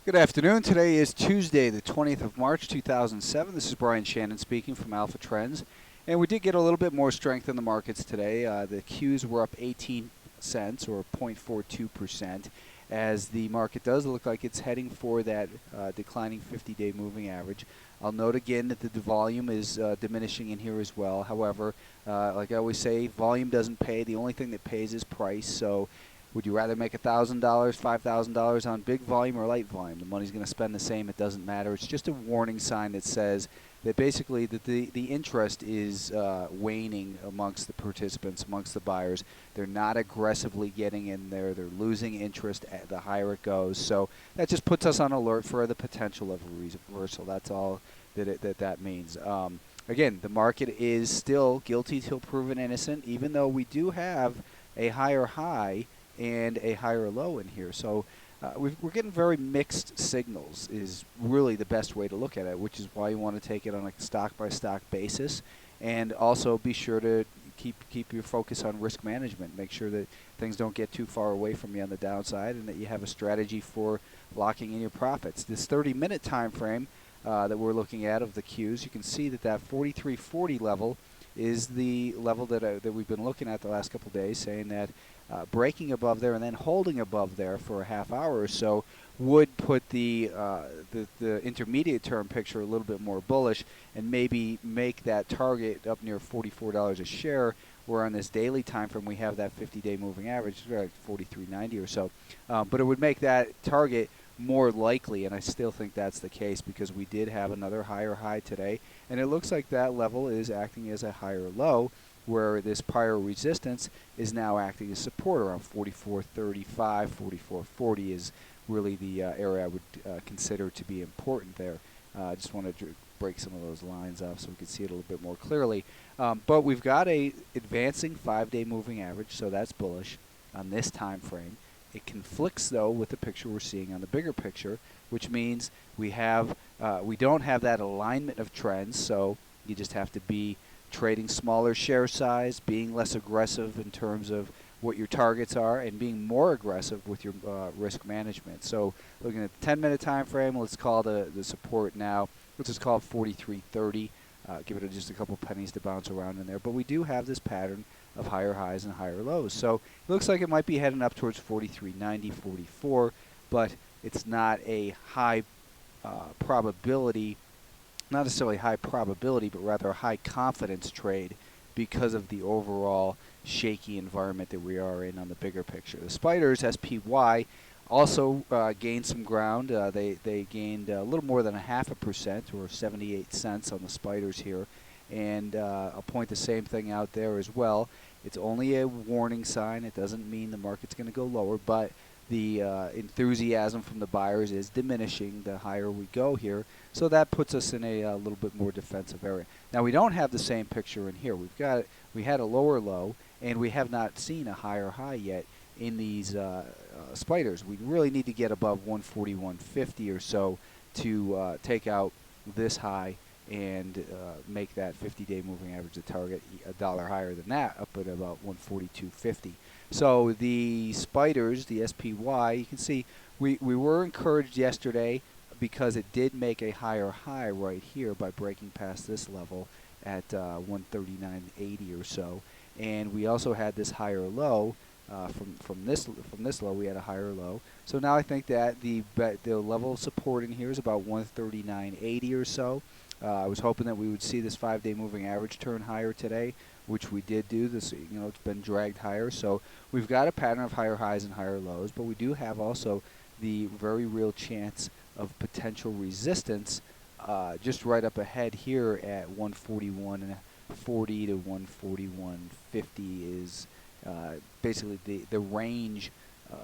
Good afternoon. Today is Tuesday, the 20th of March, 2007. This is Brian Shannon speaking from Alpha Trends. And we did get a little bit more strength in the markets today. The Qs were up 18 cents or 0.42% as the market does look like it's heading for that declining 50-day moving average. I'll note again that the volume is diminishing in here as well. However, like I always say, volume doesn't pay. The only thing that pays is price. So would you rather make $1,000, $5,000 on big volume or light volume? The money's going to spend the same. It doesn't matter. It's just a warning sign that says that basically that the interest is waning amongst the participants, amongst the buyers. They're not aggressively getting in there. They're losing interest the higher it goes. So that just puts us on alert for the potential of a reversal. That's all that means. Again, the market is still guilty till proven innocent, even though we do have a higher high and a higher low in here. So we're getting very mixed signals is really the best way to look at it, which is why you want to take it on a stock-by-stock basis. And also be sure to keep your focus on risk management. Make sure that things don't get too far away from you on the downside and that you have a strategy for locking in your profits. This 30-minute time frame that we're looking at of the Qs, you can see that 43.40 level is the level that we've been looking at the last couple of days, saying that breaking above there and then holding above there for a half hour or so would put the intermediate term picture a little bit more bullish and maybe make that target up near $44 a share, where on this daily time frame we have that 50-day moving average, like 43.90 or so. But it would make that target more likely, and I still think that's the case because we did have another higher high today, and it looks like that level is acting as a higher low, where this prior resistance is now acting as support around 44.35, 44.40 is really the area I would consider to be important there. I just want to break some of those lines off so we can see it a little bit more clearly. But we've got a advancing 5-day moving average, so that's bullish on this time frame. It conflicts, though, with the picture we're seeing on the bigger picture, which means we don't have that alignment of trends, so you just have to be trading smaller share size, being less aggressive in terms of what your targets are, and being more aggressive with your risk management. So looking at the 10-minute time frame, let's call the support now. Let's just call it 43.30. Give it just a couple pennies to bounce around in there. But we do have this pattern of higher highs and higher lows. So it looks like it might be heading up towards 43.90, 44, but it's not a high probability, not necessarily high probability, but rather a high confidence trade because of the overall shaky environment that we are in on the bigger picture. The spiders, SPY, also gained some ground. They gained a little more than 0.5% or 78 cents on the spiders here. And I'll point the same thing out there as well. It's only a warning sign. It doesn't mean the market's going to go lower, but the enthusiasm from the buyers is diminishing the higher we go here. So that puts us in a little bit more defensive area. Now we don't have the same picture in here. We had a lower low, and we have not seen a higher high yet in these spiders. We really need to get above 141.50 or so to take out this high and make that 50-day moving average a target $1 higher than that, up at about 142.50. So the spiders, the SPY, you can see we were encouraged yesterday because it did make a higher high right here by breaking past this level at 139.80 or so, and we also had this higher low from this low. We had a higher low. So now I think that the level of support in here is about 139.80 or so. I was hoping that we would see this 5-day moving average turn higher today, which we did do. This, it's been dragged higher. So we've got a pattern of higher highs and higher lows, but we do have also the very real chance of potential resistance just right up ahead here at 141.40 to 141.50 is basically the range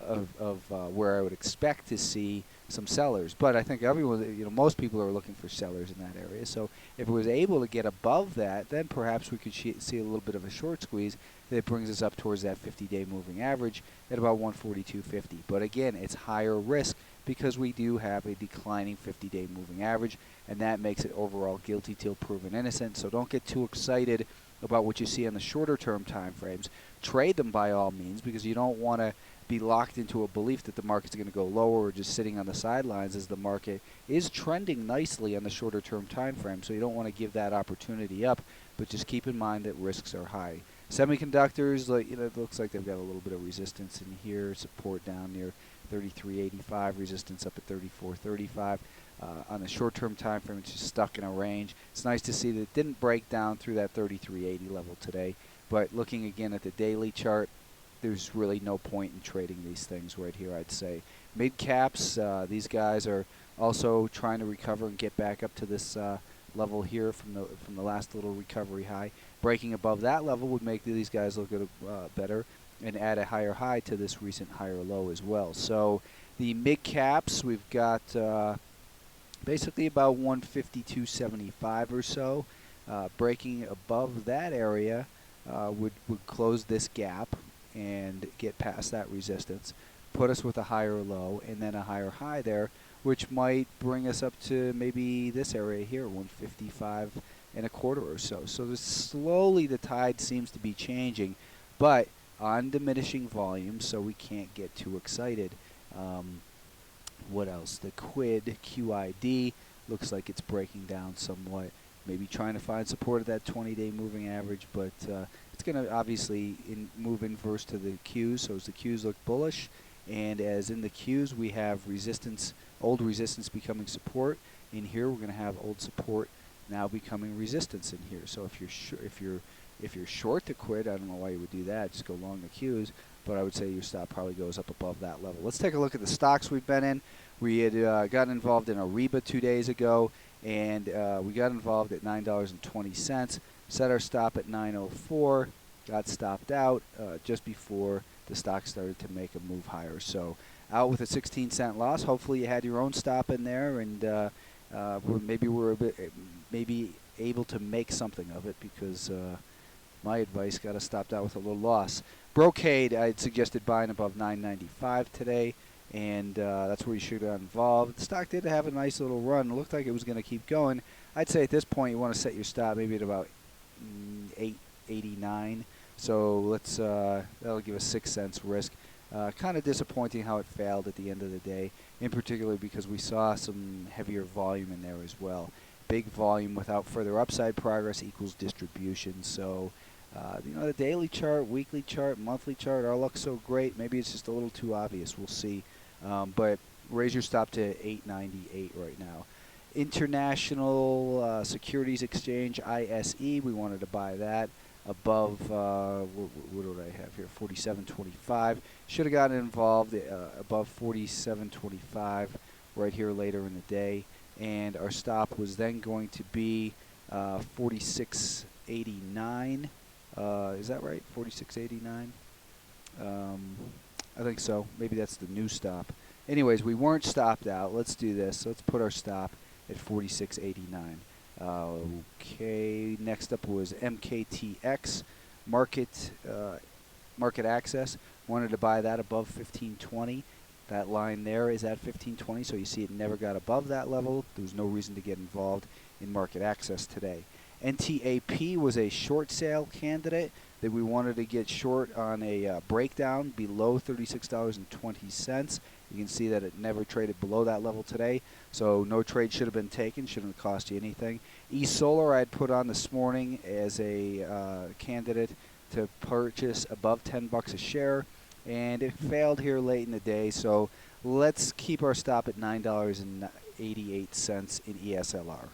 of where I would expect to see some sellers. But I think everyone, most people are looking for sellers in that area. So if it was able to get above that, then perhaps we could see a little bit of a short squeeze that brings us up towards that 50-day moving average at about 142.50. But again, it's higher risk because we do have a declining 50-day moving average, and that makes it overall guilty till proven innocent. So don't get too excited about what you see on the shorter term time frames. Trade them by all means, because you don't want to be locked into a belief that the market's going to go lower or just sitting on the sidelines, as the market is trending nicely on the shorter term time frame. So you don't want to give that opportunity up, but just keep in mind that risks are high. Semiconductors, it looks like they've got a little bit of resistance in here, support down near 33.85, resistance up at 34.35. On the short-term time frame, it's just stuck in a range. It's nice to see that it didn't break down through that 33.80 level today. But looking again at the daily chart, there's really no point in trading these things right here, I'd say. Mid-caps, these guys are also trying to recover and get back up to this level here from the last little recovery high. Breaking above that level would make these guys look better and add a higher high to this recent higher low as well. So the mid-caps, we've got basically about 152.75 or so. Breaking above that area would close this gap and get past that resistance, put us with a higher low and then a higher high there, which might bring us up to maybe this area here, 155.25 or so. So slowly the tide seems to be changing, but on diminishing volume, so we can't get too excited. What else? The QID looks like it's breaking down somewhat. Maybe trying to find support at that 20-day moving average, but it's going to obviously move inverse to the Qs. So as the Qs look bullish, and as in the Qs we have resistance, old resistance becoming support. In here we're going to have old support now becoming resistance in here. So if you're short to quit, I don't know why you would do that. Just go long the Qs. But I would say your stop probably goes up above that level. Let's take a look at the stocks we've been in. We had gotten involved in Ariba 2 days ago, and we got involved at $9.20. Set our stop at $9.04. Got stopped out just before the stock started to make a move higher. So out with a 16-cent loss. Hopefully you had your own stop in there, and maybe we're maybe able to make something of it, because my advice got us stopped out with a little loss. Brocade, I had suggested buying above $9.95 today, and that's where you should have involved. The stock did have a nice little run. It looked like it was going to keep going. I'd say at this point you want to set your stop maybe at about $8.89. So let's that'll give us 6 cents risk. Kind of disappointing how it failed at the end of the day, in particular because we saw some heavier volume in there as well. Big volume without further upside progress equals distribution. So the daily chart, weekly chart, monthly chart all look so great. Maybe it's just a little too obvious. We'll see. But raise your stop to $8.98 right now. International Securities Exchange ISE, we wanted to buy that above, what do I have here, 47.25. Should have gotten involved above 47.25 right here later in the day. And our stop was then going to be 46.89. Is that right? 46.89? I think so. Maybe that's the new stop. Anyways, we weren't stopped out. Let's do this. So let's put our stop at 46.89. Okay, next up was MKTX, MarketAxess. Wanted to buy that above 1520. That line there is at 1520, so you see it never got above that level. There was no reason to get involved in MarketAxess today. NTAP was a short sale candidate that we wanted to get short on a breakdown below $36.20. You can see that it never traded below that level today, so no trade should have been taken, shouldn't have cost you anything. eSolar I had put on this morning as a candidate to purchase above 10 bucks a share, and it failed here late in the day, so let's keep our stop at $9.88 in ESLR.